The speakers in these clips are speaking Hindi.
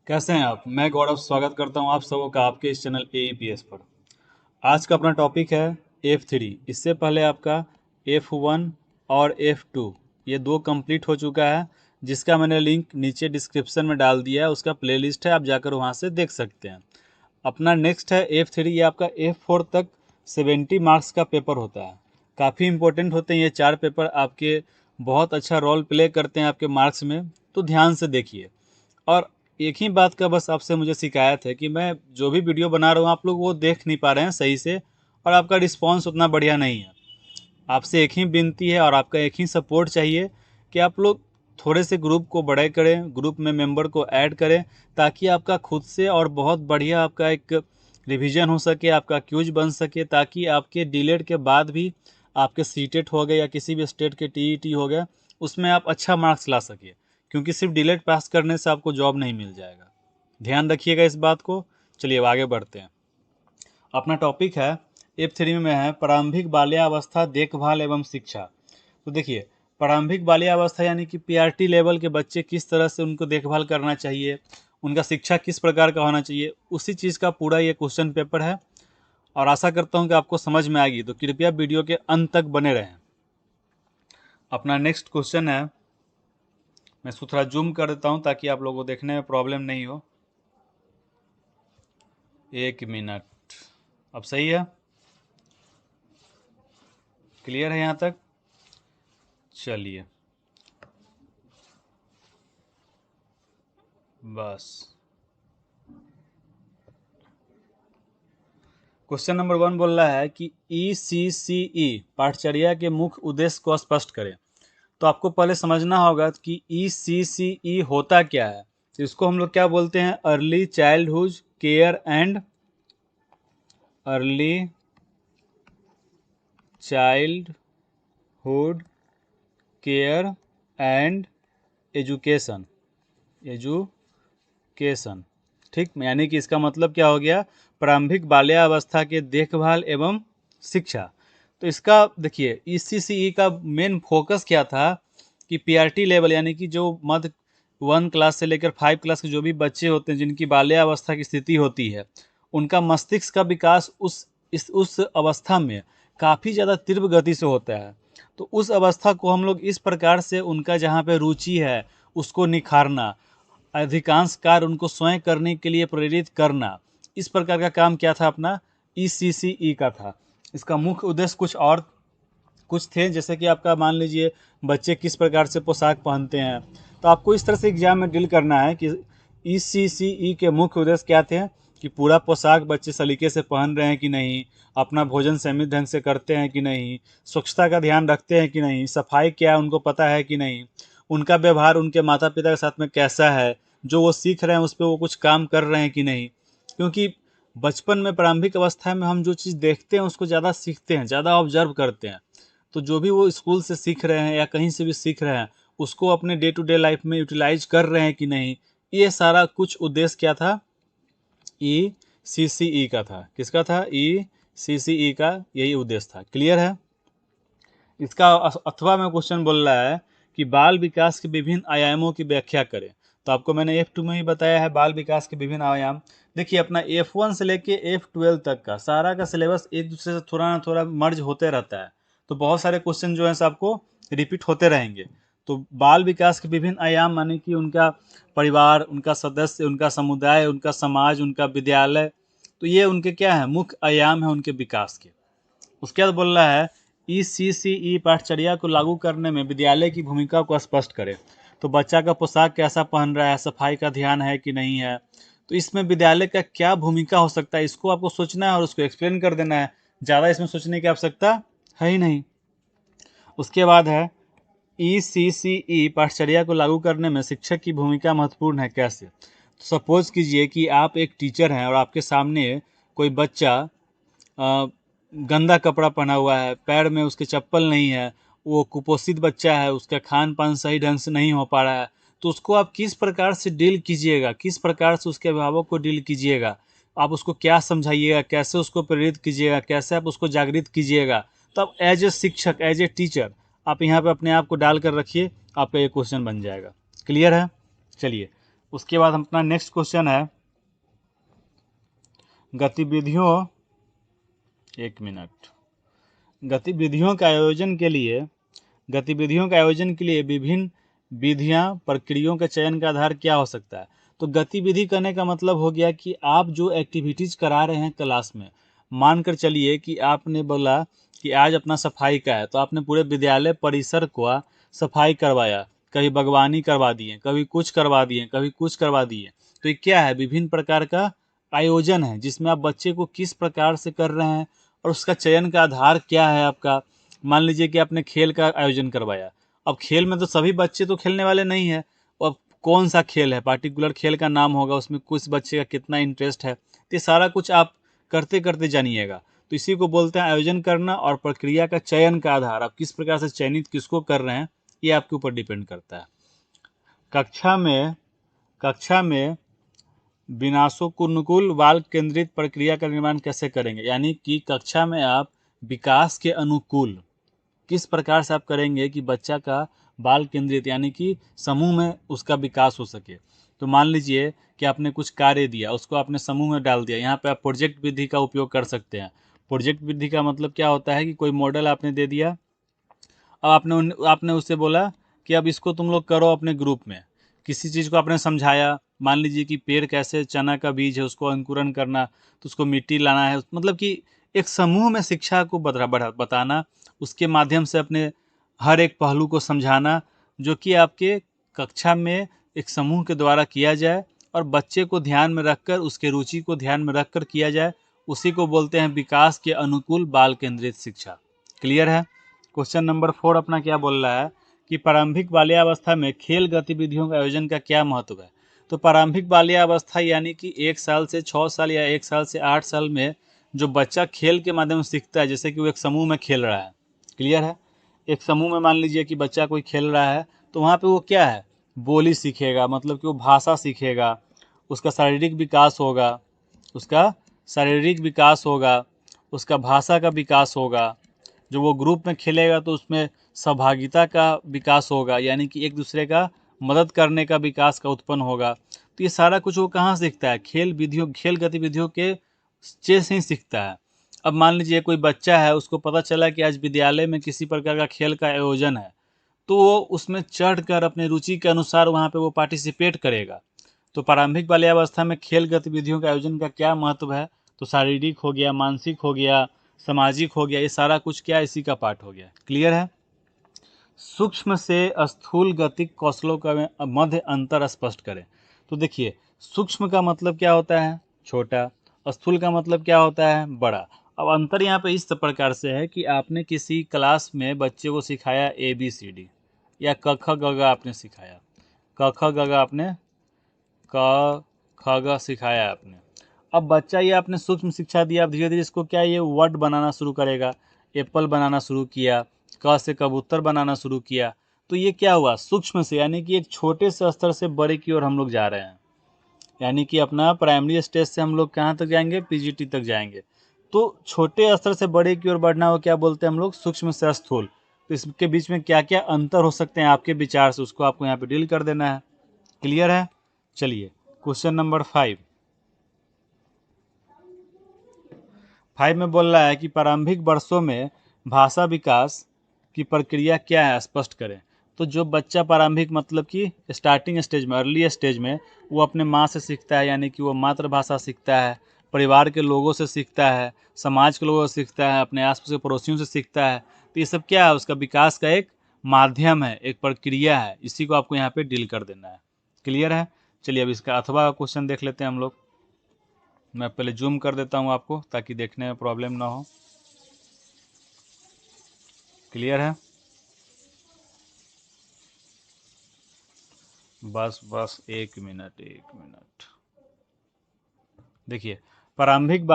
कैसे हैं आप? मैं गौरव स्वागत करता हूं आप सबों का आपके इस चैनल AEPS पर। आज का अपना टॉपिक है F3। इससे पहले आपका F1 और F2 ये दो कंप्लीट हो चुका है, जिसका मैंने लिंक नीचे डिस्क्रिप्शन में डाल दिया है। उसका प्लेलिस्ट है, आप जाकर वहां से देख सकते हैं। अपना नेक्स्ट है F3। ये आपका F4 तक 70 मार्क्स का पेपर होता है। काफ़ी इंपॉर्टेंट होते हैं ये चार पेपर, आपके बहुत अच्छा रोल प्ले करते हैं आपके मार्क्स में, तो ध्यान से देखिए। और एक ही बात का बस आपसे मुझे शिकायत है कि मैं जो भी वीडियो बना रहा हूँ आप लोग वो देख नहीं पा रहे हैं सही से, और आपका रिस्पांस उतना बढ़िया नहीं है। आपसे एक ही विनती है और आपका एक ही सपोर्ट चाहिए कि आप लोग थोड़े से ग्रुप को बड़े करें, ग्रुप में मेंबर को ऐड करें, ताकि आपका खुद से और बहुत बढ़िया आपका एक रिवीजन हो सके, आपका क्यूज बन सके, ताकि आपके डीलेट के बाद भी आपके सीटेट हो गए या किसी भी स्टेट के टीईटी हो गया, उसमें आप अच्छा मार्क्स ला सके। क्योंकि सिर्फ डीलेट पास करने से आपको जॉब नहीं मिल जाएगा। ध्यान रखिएगा इस बात को। चलिए अब आगे बढ़ते हैं। अपना टॉपिक है F3 में है प्रारंभिक बाल्यावस्था देखभाल एवं शिक्षा। तो देखिए, प्रारंभिक बाल्यावस्था यानी कि PRT लेवल के बच्चे किस तरह से उनको देखभाल करना चाहिए, उनका शिक्षा किस प्रकार का होना चाहिए, उसी चीज़ का पूरा ये क्वेश्चन पेपर है। और आशा करता हूँ कि आपको समझ में आएगी, तो कृपया वीडियो के अंत तक बने रहें। अपना नेक्स्ट क्वेश्चन है, मैं इसको थोड़ा जूम कर देता हूँ ताकि आप लोगों को देखने में प्रॉब्लम नहीं हो। 1 मिनट। अब सही है? क्लियर है यहाँ तक? चलिए बस। क्वेश्चन नंबर 1 बोल रहा है कि ECCE पाठचर्या के मुख्य उद्देश्य को स्पष्ट करें। तो आपको पहले समझना होगा कि ECCE होता क्या है। तो इसको हम लोग क्या बोलते हैं? Early childhood care and early childhood care and education. Education, ठीक। यानी कि इसका मतलब क्या हो गया? प्रारंभिक बाल्यावस्था के देखभाल एवं शिक्षा। तो इसका देखिए, ECCE का मेन फोकस क्या था कि PRT लेवल यानी कि जो मध्य 1 क्लास से लेकर 5 क्लास के जो भी बच्चे होते हैं जिनकी बाल्यावस्था की स्थिति होती है, उनका मस्तिष्क का विकास उस अवस्था में काफ़ी ज़्यादा तीव्र गति से होता है। तो उस अवस्था को हम लोग इस प्रकार से उनका जहाँ पे रुचि है उसको निखारना, अधिकांश कार्य उनको स्वयं करने के लिए प्रेरित करना, इस प्रकार का काम क्या था? अपना ECCE का था। इसका मुख्य उद्देश्य कुछ थे, जैसे कि आपका मान लीजिए बच्चे किस प्रकार से पोशाक पहनते हैं। तो आपको इस तरह से एग्जाम में डील करना है कि ECCE के मुख्य उद्देश्य क्या थे, कि पूरा पोशाक बच्चे सलीके से पहन रहे हैं कि नहीं, अपना भोजन संयमित ढंग से करते हैं कि नहीं, स्वच्छता का ध्यान रखते हैं कि नहीं, सफाई क्या है उनको पता है कि नहीं, उनका व्यवहार उनके माता पिता के साथ में कैसा है, जो वो सीख रहे हैं उस पर वो कुछ काम कर रहे हैं कि नहीं। क्योंकि बचपन में प्रारंभिक अवस्था में हम जो चीज़ देखते हैं उसको ज़्यादा सीखते हैं, ज़्यादा ऑब्जर्व करते हैं। तो जो भी वो स्कूल से सीख रहे हैं या कहीं से भी सीख रहे हैं, उसको अपने डे टू डे लाइफ में यूटिलाइज कर रहे हैं कि नहीं, ये सारा कुछ उद्देश्य क्या था? ECCE का था। किसका था? ECCE का यही उद्देश्य था। क्लियर है? इसका अथवा में क्वेश्चन बोल रहा है कि बाल विकास के विभिन्न आयामों की व्याख्या करें। तो आपको मैंने F2 में ही बताया है बाल विकास के विभिन्न आयाम। देखिए, अपना F1 से लेके F12 तक का सारा का सिलेबस एक दूसरे से थोड़ा ना थोड़ा मर्ज होते रहता है। तो बहुत सारे क्वेश्चन जो हैं आपको रिपीट होते रहेंगे। तो बाल विकास के विभिन्न आयाम माने कि उनका परिवार, उनका सदस्य, उनका समुदाय, उनका समाज, उनका विद्यालय, तो ये उनके क्या है? मुख्य आयाम है उनके विकास के। उसके बाद बोल रहा है ECCE पाठचर्या को लागू करने में विद्यालय की भूमिका को स्पष्ट करें। तो बच्चा का पोशाक कैसा पहन रहा है, सफाई का ध्यान है कि नहीं है, तो इसमें विद्यालय का क्या भूमिका हो सकता है, इसको आपको सोचना है और उसको एक्सप्लेन कर देना है। ज़्यादा इसमें सोचने की आवश्यकता है ही नहीं। उसके बाद है ECCE पाठचर्या को लागू करने में शिक्षक की भूमिका महत्वपूर्ण है। कैसे? तो सपोज कीजिए कि आप एक टीचर हैं और आपके सामने कोई बच्चा गंदा कपड़ा पहना हुआ है, पैर में उसके चप्पल नहीं है, वो कुपोषित बच्चा है, उसका खान पान सही ढंग से नहीं हो पा रहा है, तो उसको आप किस प्रकार से डील कीजिएगा, किस प्रकार से उसके अभिभावक को डील कीजिएगा, आप उसको क्या समझाइएगा, कैसे उसको प्रेरित कीजिएगा, कैसे आप उसको जागृत कीजिएगा। तब एज ए शिक्षक, एज ए टीचर आप यहाँ पे अपने आप को डाल कर रखिए, आपका ये क्वेश्चन बन जाएगा। क्लियर है? चलिए उसके बाद अपना नेक्स्ट क्वेश्चन है गतिविधियों, एक मिनट, गतिविधियों के आयोजन के लिए विभिन्न विधियां प्रक्रियाओं के चयन का आधार क्या हो सकता है। तो गतिविधि करने का मतलब हो गया कि आप जो एक्टिविटीज करा रहे हैं क्लास में, मानकर चलिए कि आपने बोला कि आज अपना सफाई का है, तो आपने पूरे विद्यालय परिसर को सफाई करवाया, कभी बागवानी करवा दिए, कभी कुछ करवा दिए, कभी कुछ करवा दिए। तो ये क्या है, विभिन्न प्रकार का आयोजन है जिसमें आप बच्चे को किस प्रकार से कर रहे हैं और उसका चयन का आधार क्या है आपका। मान लीजिए कि आपने खेल का आयोजन करवाया, अब खेल में तो सभी बच्चे तो खेलने वाले नहीं है, अब कौन सा खेल है, पार्टिकुलर खेल का नाम होगा, उसमें कुछ बच्चे का कितना इंटरेस्ट है, तो ये सारा कुछ आप करते करते जानिएगा। तो इसी को बोलते हैं आयोजन करना, और प्रक्रिया का चयन का आधार आप किस प्रकार से चयनित किसको कर रहे हैं ये आपके ऊपर डिपेंड करता है। कक्षा में विनाशोन्मुख बाल केंद्रित प्रक्रिया का निर्माण कैसे करेंगे, यानी कि कक्षा में आप विकास के अनुकूल किस प्रकार से आप करेंगे कि बच्चा का बाल केंद्रित यानी कि समूह में उसका विकास हो सके। तो मान लीजिए कि आपने कुछ कार्य दिया, उसको आपने समूह में डाल दिया, यहाँ पे आप प्रोजेक्ट विधि का उपयोग कर सकते हैं। प्रोजेक्ट विधि का मतलब क्या होता है कि कोई मॉडल आपने दे दिया, अब आपने उससे बोला कि अब इसको तुम लोग करो अपने ग्रुप में, किसी चीज़ को आपने समझाया, मान लीजिए कि पेड़ कैसे, चना का बीज है उसको अंकुरन करना, तो उसको मिट्टी लाना है, मतलब कि एक समूह में शिक्षा को बताना, उसके माध्यम से अपने हर एक पहलू को समझाना, जो कि आपके कक्षा में एक समूह के द्वारा किया जाए और बच्चे को ध्यान में रखकर, उसके रुचि को ध्यान में रखकर किया जाए, उसी को बोलते हैं विकास के अनुकूल बाल केंद्रित शिक्षा। क्लियर है। क्वेश्चन नंबर 4 अपना क्या बोल रहा है कि प्रारंभिक बाल्यावस्था में खेल गतिविधियों का आयोजन का क्या महत्व है। तो प्रारंभिक बाल्यावस्था यानी कि 1 साल से 6 साल या 1 साल से 8 साल में जो बच्चा खेल के माध्यम से सीखता है, जैसे कि वो एक समूह में खेल रहा है। क्लियर है। एक समूह में मान लीजिए कि बच्चा कोई खेल रहा है, तो वहाँ पे वो क्या है, बोली सीखेगा, मतलब कि वो भाषा सीखेगा, उसका शारीरिक विकास होगा, उसका शारीरिक विकास होगा, उसका भाषा का विकास होगा। जो वो ग्रुप में खेलेगा तो उसमें सहभागिता का विकास होगा, यानी कि एक दूसरे का मदद करने का विकास का उत्पन्न होगा। तो ये सारा कुछ वो कहाँ सीखता है, खेल गतिविधियों के से ही सीखता है। अब मान लीजिए कोई बच्चा है, उसको पता चला कि आज विद्यालय में किसी प्रकार का खेल का आयोजन है, तो वो उसमें चढ़कर अपने रुचि के अनुसार वहाँ पे वो पार्टिसिपेट करेगा। तो प्रारंभिक बाल्यावस्था में खेल गतिविधियों के आयोजन का क्या महत्व है, तो शारीरिक हो गया, मानसिक हो गया, सामाजिक हो गया, ये सारा कुछ क्या इसी का पार्ट हो गया। क्लियर है। सूक्ष्म से स्थूल गतिक कौशलों का मध्य अंतर स्पष्ट करें। तो देखिए, सूक्ष्म का मतलब क्या होता है, छोटा, स्थूल का मतलब क्या होता है, बड़ा। अब अंतर यहाँ पे इस प्रकार से है कि आपने किसी क्लास में बच्चे को सिखाया ABCD या क ख ग घ आपने सिखाया, क ख ग घ आपने क ख ग सिखाया आपने। अब बच्चा ये आपने सूक्ष्म शिक्षा दिया, अब धीरे धीरे इसको क्या, ये वर्ड बनाना शुरू करेगा, एप्पल बनाना शुरू किया, क से कबूतर बनाना शुरू किया। तो ये क्या हुआ, सूक्ष्म से, यानी कि एक छोटे से स्तर से बड़े की ओर हम लोग जा रहे हैं, यानी कि अपना प्राइमरी स्टेज से हम लोग कहाँ तक जाएंगे, PGT तक जाएंगे। तो छोटे स्तर से बड़े की ओर बढ़ना हो क्या बोलते हैं हम लोग, सूक्ष्म से स्थूल। तो इसके बीच में क्या क्या अंतर हो सकते हैं आपके विचार से, उसको आपको यहाँ पे डील कर देना है। क्लियर है। चलिए क्वेश्चन नंबर 5 में बोल रहा है कि प्रारंभिक वर्षों में भाषा विकास की प्रक्रिया क्या है, स्पष्ट करें। तो जो बच्चा प्रारंभिक मतलब कि स्टार्टिंग स्टेज में, अर्ली स्टेज में, वो अपने माँ से सीखता है, यानी कि वो मातृभाषा सीखता है, परिवार के लोगों से सीखता है, समाज के लोगों से सीखता है, अपने आसपास के पड़ोसियों से सीखता है। तो ये सब क्या है, उसका विकास का एक माध्यम है, एक प्रक्रिया है, इसी को आपको यहाँ पे डील कर देना है। क्लियर है। चलिए अब इसका अथवा क्वेश्चन देख लेते हैं हम लोग। मैं पहले जूम कर देता हूँ आपको, ताकि देखने में प्रॉब्लम ना हो। क्लियर है। बस एक मिनट। देखिए, प्रारंभिक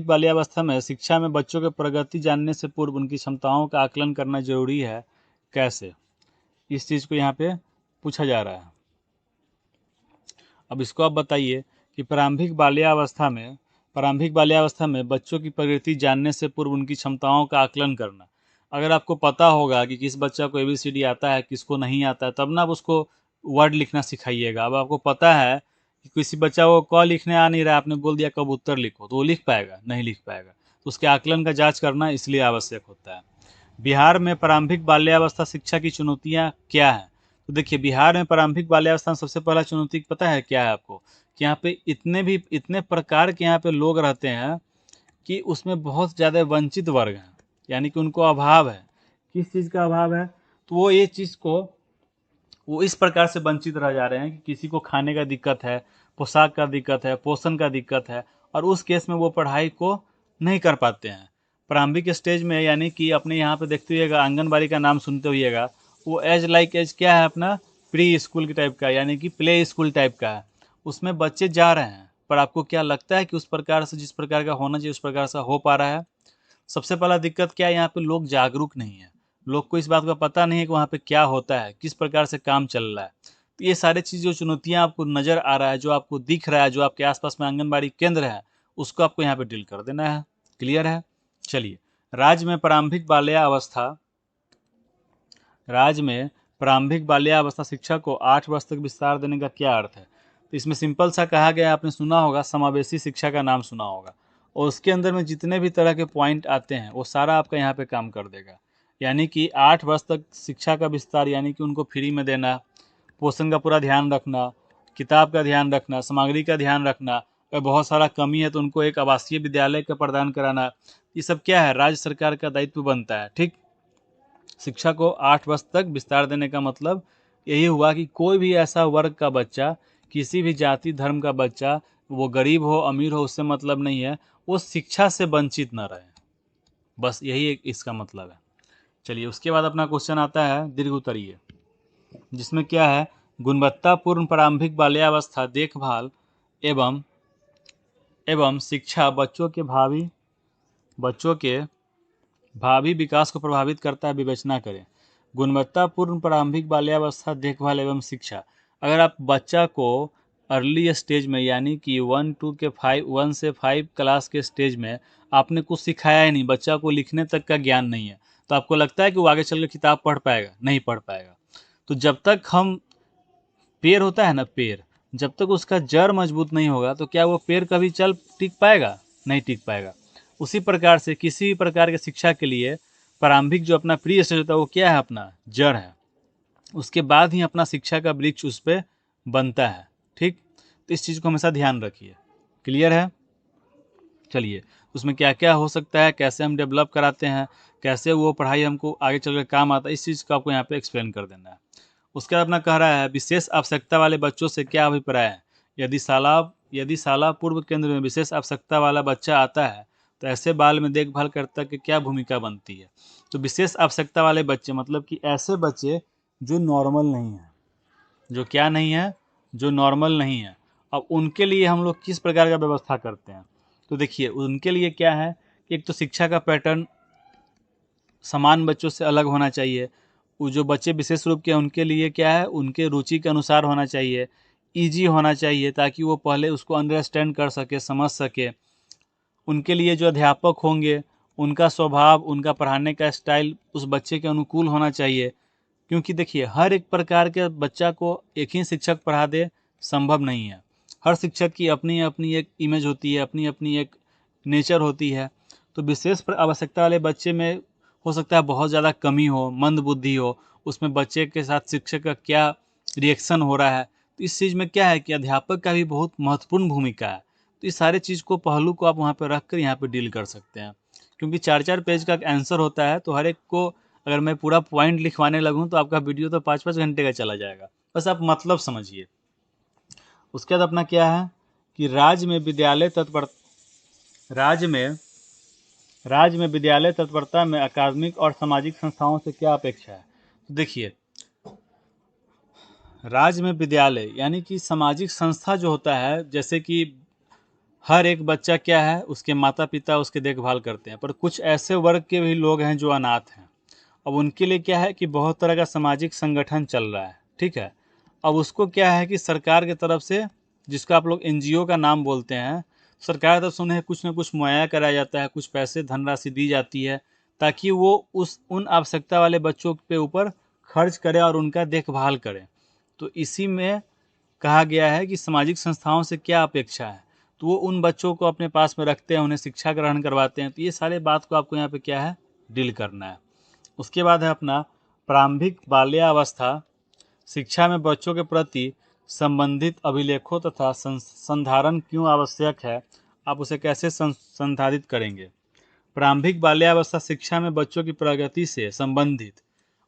बाल्यावस्था में शिक्षा में बच्चों के प्रगति जानने से पूर्व उनकी क्षमताओं का आकलन करना जरूरी है। कैसे, इस चीज़ को यहाँ पे पूछा जा रहा है। अब इसको आप बताइए कि प्रारंभिक बाल्यावस्था में बच्चों की प्रगति जानने से पूर्व उनकी क्षमताओं का आकलन करना। अगर आपको पता होगा कि किस बच्चा को ABCD आता है, किसको नहीं आता है, तब ना आप उसको वर्ड लिखना सिखाइएगा। अब आपको पता है कि किसी बच्चा को क लिखने आ नहीं रहा, आपने बोल दिया कबूतर लिखो, तो वो लिख पाएगा? नहीं लिख पाएगा। तो उसके आकलन का जांच करना इसलिए आवश्यक होता है। बिहार में प्रारंभिक बाल्यावस्था शिक्षा की चुनौतियाँ क्या हैं? तो देखिए, बिहार में प्रारंभिक बाल्यावस्था में सबसे पहला चुनौती पता है क्या है आपको? कि यहाँ पे इतने प्रकार के यहाँ पे लोग रहते हैं कि उसमें बहुत ज़्यादा वंचित वर्ग हैं, यानी कि उनको अभाव है। किस चीज़ का अभाव है? तो वो ये चीज़ को वो इस प्रकार से वंचित रह जा रहे हैं कि किसी को खाने का दिक्कत है, पोशाक का दिक्कत है, पोषण का दिक्कत है, और उस केस में वो पढ़ाई को नहीं कर पाते हैं। प्रारंभिक स्टेज में, यानी कि अपने यहाँ पे देखते हुएगा, आंगनबाड़ी का नाम सुनते होइएगा, वो एज लाइक एज क्या है अपना, प्री स्कूल के टाइप का, यानी कि प्ले स्कूल टाइप का है। उसमें बच्चे जा रहे हैं, पर आपको क्या लगता है कि उस प्रकार से, जिस प्रकार का होना चाहिए उस प्रकार से हो पा रहा है? सबसे पहला दिक्कत क्या है, यहाँ पे लोग जागरूक नहीं है। लोग को इस बात का पता नहीं है कि वहाँ पे क्या होता है, किस प्रकार से काम चल रहा है। तो ये सारे चीज़, जो चुनौतियाँ आपको नज़र आ रहा है, जो आपको दिख रहा है, जो आपके आसपास में आंगनबाड़ी केंद्र है, उसको आपको यहाँ पे डील कर देना है। क्लियर है? चलिए, राज्य में प्रारंभिक बाल्यावस्था राज्य में प्रारंभिक बाल्यावस्था शिक्षा को 8 वर्ष तक विस्तार देने का क्या अर्थ है? तो इसमें सिंपल सा कहा गया, आपने सुना होगा, समावेशी शिक्षा का नाम सुना होगा, और उसके अंदर में जितने भी तरह के पॉइंट आते हैं वो सारा आपका यहाँ पे काम कर देगा। यानी कि 8 वर्ष तक शिक्षा का विस्तार, यानी कि उनको फ्री में देना, पोषण का पूरा ध्यान रखना, किताब का ध्यान रखना, सामग्री का ध्यान रखना, अगर बहुत सारा कमी है तो उनको एक आवासीय विद्यालय का प्रदान कराना, ये सब क्या है, राज्य सरकार का दायित्व बनता है। ठीक, शिक्षा को 8 वर्ष तक विस्तार देने का मतलब यही हुआ कि कोई भी ऐसा वर्ग का बच्चा, किसी भी जाति धर्म का बच्चा, वो गरीब हो अमीर हो, उससे मतलब नहीं है, वो शिक्षा से वंचित न रहे। बस यही एक इसका मतलब है। चलिए, उसके बाद अपना क्वेश्चन आता है दीर्घ उत्तरीय, जिसमें क्या है, गुणवत्तापूर्ण प्रारंभिक बाल्यावस्था देखभाल एवं शिक्षा बच्चों के भावी विकास को प्रभावित करता है, विवेचना करें। गुणवत्तापूर्ण प्रारंभिक बाल्यावस्था देखभाल एवं शिक्षा, अगर आप बच्चा को अर्ली स्टेज में, यानी कि 1 से 5 क्लास के स्टेज में आपने कुछ सिखाया ही नहीं, बच्चा को लिखने तक का ज्ञान नहीं है, तो आपको लगता है कि वो आगे चल के किताब पढ़ पाएगा? नहीं पढ़ पाएगा। तो जब तक हम, पेड़ होता है ना, पेड़, जब तक उसका जड़ मजबूत नहीं होगा तो क्या वो पेड़ कभी टिक पाएगा? नहीं टिक पाएगा। उसी प्रकार से किसी भी प्रकार की शिक्षा के लिए प्रारंभिक जो अपना प्री स्टेज होता है वो क्या है, अपना जड़ है। उसके बाद ही अपना शिक्षा का वृक्ष उस पर बनता है। ठीक, तो इस चीज़ को हमेशा ध्यान रखिए। क्लियर है? चलिए, उसमें क्या क्या हो सकता है, कैसे हम डेवलप कराते हैं, कैसे वो पढ़ाई हमको आगे चल कर काम आता है, इस चीज़ को आपको यहाँ पे एक्सप्लेन कर देना है। उसके बाद अपना कह रहा है, विशेष आवश्यकता वाले बच्चों से क्या अभिप्राय है? यदि शाला पूर्व केंद्र में विशेष आवश्यकता वाला बच्चा आता है तो ऐसे बाल में देखभाल कर्ता की क्या भूमिका बनती है? तो विशेष आवश्यकता वाले बच्चे मतलब कि ऐसे बच्चे जो नॉर्मल नहीं है, जो क्या नहीं है, जो नॉर्मल नहीं है। अब उनके लिए हम लोग किस प्रकार का व्यवस्था करते हैं? तो देखिए, उनके लिए क्या है, एक तो शिक्षा का पैटर्न समान बच्चों से अलग होना चाहिए। वो जो बच्चे विशेष रूप के, उनके लिए क्या है, उनके रुचि के अनुसार होना चाहिए, ईजी होना चाहिए, ताकि वो पहले उसको अंडरस्टैंड कर सके, समझ सके। उनके लिए जो अध्यापक होंगे, उनका स्वभाव, उनका पढ़ाने का स्टाइल उस बच्चे के अनुकूल होना चाहिए। क्योंकि देखिए, हर एक प्रकार के बच्चा को एक ही शिक्षक पढ़ा दे, संभव नहीं है। हर शिक्षक की अपनी अपनी एक इमेज होती है, अपनी अपनी एक नेचर होती है। तो विशेष आवश्यकता वाले बच्चे में हो सकता है बहुत ज़्यादा कमी हो, मंद बुद्धि हो, उसमें बच्चे के साथ शिक्षक का क्या रिएक्शन हो रहा है। तो इस चीज़ में क्या है कि अध्यापक का भी बहुत महत्वपूर्ण भूमिका है। तो इस सारे चीज़ को, पहलू को आप वहाँ पर रख कर यहाँ पर डील कर सकते हैं। क्योंकि 4-4 पेज का आंसर होता है, तो हर एक को अगर मैं पूरा पॉइंट लिखवाने लगूँ तो आपका वीडियो तो 5-5 घंटे का चला जाएगा। बस आप मतलब समझिए। उसके बाद अपना क्या है कि राज्य में विद्यालय तत्परता में अकादमिक और सामाजिक संस्थाओं से क्या अपेक्षा है? तो देखिए, राज्य में विद्यालय यानी कि सामाजिक संस्था जो होता है, जैसे कि हर एक बच्चा क्या है, उसके माता पिता उसके देखभाल करते हैं, पर कुछ ऐसे वर्ग के भी लोग हैं जो अनाथ हैं। अब उनके लिए क्या है कि बहुत तरह का सामाजिक संगठन चल रहा है। ठीक है, अब उसको क्या है कि सरकार की तरफ से, जिसका आप लोग एनजीओ का नाम बोलते हैं, सरकार की तरफ से उन्हें कुछ न कुछ मुहैया कराया जाता है, कुछ पैसे धनराशि दी जाती है, ताकि वो उन आवश्यकता वाले बच्चों के ऊपर खर्च करें और उनका देखभाल करें। तो इसी में कहा गया है कि सामाजिक संस्थाओं से क्या अपेक्षा है, तो वो उन बच्चों को अपने पास में रखते हैं, उन्हें शिक्षा ग्रहण करवाते हैं। तो ये सारे बात को आपको यहाँ पे क्या है, डील करना है। उसके बाद है अपना प्रारंभिक बाल्यावस्था शिक्षा में बच्चों के प्रति संबंधित अभिलेखों तथा संधारण क्यों आवश्यक है, आप उसे कैसे संसाधित करेंगे। प्रारंभिक बाल्यावस्था शिक्षा में बच्चों की प्रगति से संबंधित,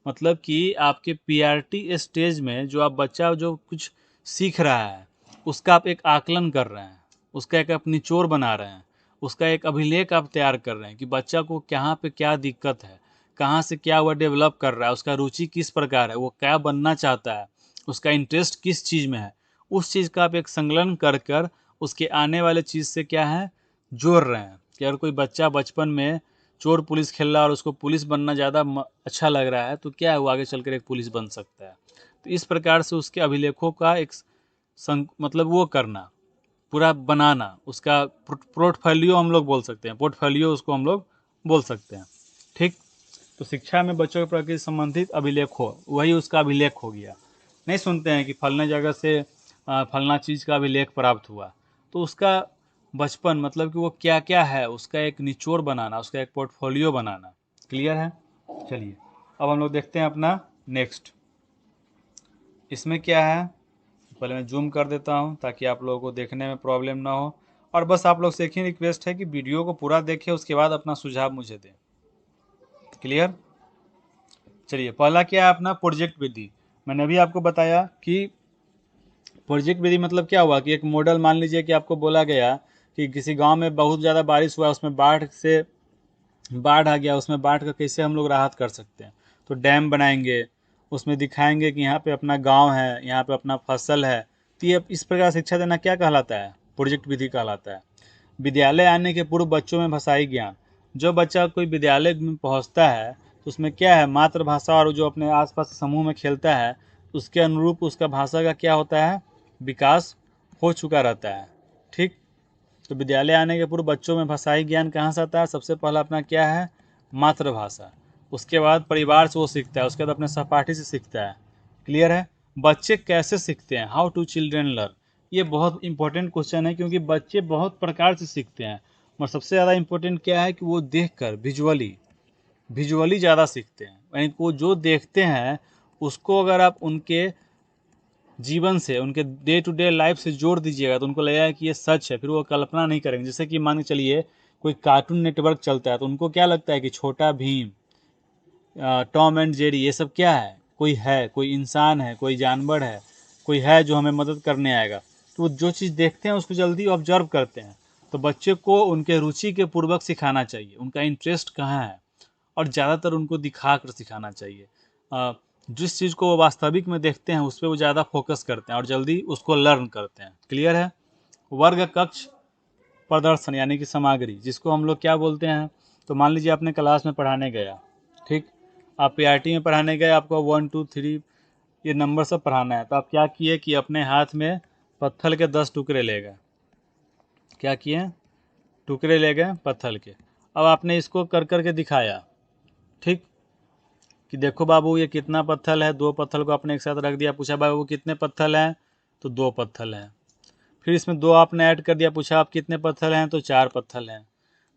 मतलब कि आपके पीआरटी स्टेज में जो आप बच्चा जो कुछ सीख रहा है उसका आप एक आकलन कर रहे हैं, उसका एक आप निचोड़ बना रहे हैं, उसका एक अभिलेख आप तैयार कर रहे हैं कि बच्चा को कहाँ पे क्या दिक्कत है, कहाँ से क्या वह डेवलप कर रहा है, उसका रुचि किस प्रकार है, वो क्या बनना चाहता है, उसका इंटरेस्ट किस चीज़ में है, उस चीज़ का आप एक संकलन कर कर उसके आने वाले चीज़ से क्या है जोड़ रहे हैं। कि अगर कोई बच्चा बचपन में चोर पुलिस खेल रहा है और उसको पुलिस बनना ज़्यादा अच्छा लग रहा है, तो क्या है वो आगे चलकर एक पुलिस बन सकता है। तो इस प्रकार से उसके अभिलेखों का एक मतलब वो करना, पूरा बनाना, उसका पोर्टफोलियो हम लोग बोल सकते हैं, पोर्टफोलियो उसको हम लोग बोल सकते हैं। ठीक, तो शिक्षा में बच्चों के प्रति संबंधित अभिलेख हो, वही उसका अभिलेख हो गया। नहीं सुनते हैं कि फलना जगह से फलना चीज़ का अभिलेख प्राप्त हुआ, तो उसका बचपन मतलब कि वो क्या क्या है उसका एक निचोड़ बनाना, उसका एक पोर्टफोलियो बनाना। क्लियर है। चलिए अब हम लोग देखते हैं अपना नेक्स्ट। इसमें क्या है, पहले मैं जूम कर देता हूं ताकि आप लोगों को देखने में प्रॉब्लम ना हो, और बस आप लोग से एक ही रिक्वेस्ट है कि वीडियो को पूरा देखें, उसके बाद अपना सुझाव मुझे दें। क्लियर। चलिए पहला क्या है अपना प्रोजेक्ट विधि। मैंने अभी आपको बताया कि प्रोजेक्ट विधि मतलब क्या हुआ कि एक मॉडल, मान लीजिए कि आपको बोला गया कि किसी गांव में बहुत ज़्यादा बारिश हुआ, उसमें बाढ़ आ गया, उसमें बाढ़ का कैसे हम लोग राहत कर सकते हैं। तो डैम बनाएंगे, उसमें दिखाएंगे कि यहाँ पे अपना गांव है, यहाँ पे अपना फसल है। तो ये इस प्रकार शिक्षा देना क्या कहलाता है, प्रोजेक्ट विधि कहलाता है। विद्यालय आने के पूर्व बच्चों में भाषाई ज्ञान। जो बच्चा कोई विद्यालय में पहुँचता है तो उसमें क्या है, मातृभाषा और जो अपने आसपास समूह में खेलता है उसके अनुरूप उसका भाषा का क्या होता है, विकास हो चुका रहता है। ठीक, तो विद्यालय आने के पूर्व बच्चों में भाषाई ज्ञान कहाँ से आता है, सबसे पहला अपना क्या है, मातृभाषा। उसके बाद परिवार से वो सीखता है, उसके बाद अपने सहपाठी से सीखता है। क्लियर है। बच्चे कैसे सीखते हैं, हाउ टू चिल्ड्रेन लर्न, ये बहुत इंपॉर्टेंट क्वेश्चन है, क्योंकि बच्चे बहुत प्रकार से सीखते हैं, और सबसे ज़्यादा इंपॉर्टेंट क्या है कि वो देखकर विजुअली ज़्यादा सीखते हैं। यानी वो जो देखते हैं उसको अगर आप उनके जीवन से, उनके डे टू डे लाइफ से जोड़ दीजिएगा तो उनको लगेगा कि ये सच है, फिर वो कल्पना नहीं करेंगे। जैसे कि मान के चलिए कोई कार्टून नेटवर्क चलता है तो उनको क्या लगता है कि छोटा भीम, टॉम एंड जेरी, ये सब क्या है, कोई इंसान है, कोई जानवर है, कोई है जो हमें मदद करने आएगा। तो वो जो चीज़ देखते हैं उसको जल्दी ऑब्जर्व करते हैं। तो बच्चे को उनके रुचि के पूर्वक सिखाना चाहिए, उनका इंटरेस्ट कहाँ है, और ज़्यादातर उनको दिखा कर सिखाना चाहिए। जिस चीज़ को वो वास्तविक में देखते हैं उस पर वो ज़्यादा फोकस करते हैं और जल्दी उसको लर्न करते हैं। क्लियर है। वर्ग कक्ष प्रदर्शन यानी कि सामग्री, जिसको हम लोग क्या बोलते हैं, तो मान लीजिए आपने क्लास में पढ़ाने गया, ठीक, आप पीआरटी में पढ़ाने गए, आपको 1 2 3 ये नंबर सब पढ़ाना है। तो आप क्या किए कि अपने हाथ में पत्थर के 10 टुकड़े ले गए। क्या किए, टुकड़े ले गए पत्थर के। अब आपने इसको कर करके दिखाया, ठीक, कि देखो बाबू ये कितना पत्थर है। 2 पत्थर को आपने एक साथ रख दिया, पूछा बाबू कितने पत्थर हैं, तो 2 पत्थर हैं। फिर इसमें 2 आपने ऐड कर दिया, पूछा आप कितने पत्थर हैं, तो 4 पत्थर हैं।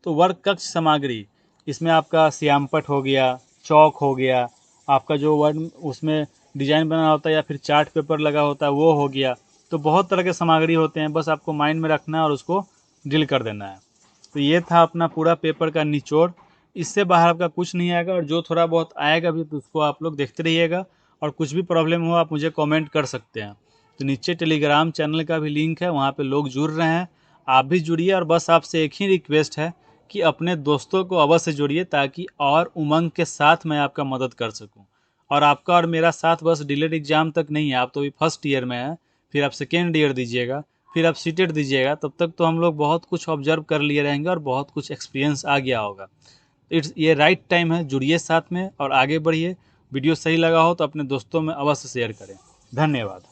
तो वर्ग कक्ष सामग्री, इसमें आपका श्यामपट्ट हो गया, चौक हो गया, आपका जो वर्ड उसमें डिजाइन बना होता है या फिर चार्ट पेपर लगा होता है वो हो गया। तो बहुत तरह के सामग्री होते हैं, बस आपको माइंड में रखना है और उसको ड्रिल कर देना है। तो ये था अपना पूरा पेपर का निचोड़। इससे बाहर आपका कुछ नहीं आएगा, और जो थोड़ा बहुत आएगा भी तो उसको आप लोग देखते रहिएगा, और कुछ भी प्रॉब्लम हो आप मुझे कमेंट कर सकते हैं। तो नीचे टेलीग्राम चैनल का भी लिंक है, वहाँ पे लोग जुड़ रहे हैं, आप भी जुड़िए। और बस आपसे एक ही रिक्वेस्ट है कि अपने दोस्तों को अवश्य जोड़िए, ताकि और उमंग के साथ मैं आपका मदद कर सकूं। और आपका और मेरा साथ बस डिलेड एग्जाम तक नहीं है, आप तो अभी फर्स्ट ईयर में हैं, फिर आप सेकेंड ईयर दीजिएगा, फिर आप सीटेट दीजिएगा, तब तक तो हम लोग बहुत कुछ ऑब्जर्व कर लिए रहेंगे और बहुत कुछ एक्सपीरियंस आ गया होगा। ये राइट टाइम है, जुड़िए साथ में और आगे बढ़िए। वीडियो सही लगा हो तो अपने दोस्तों में अवश्य शेयर करें। धन्यवाद।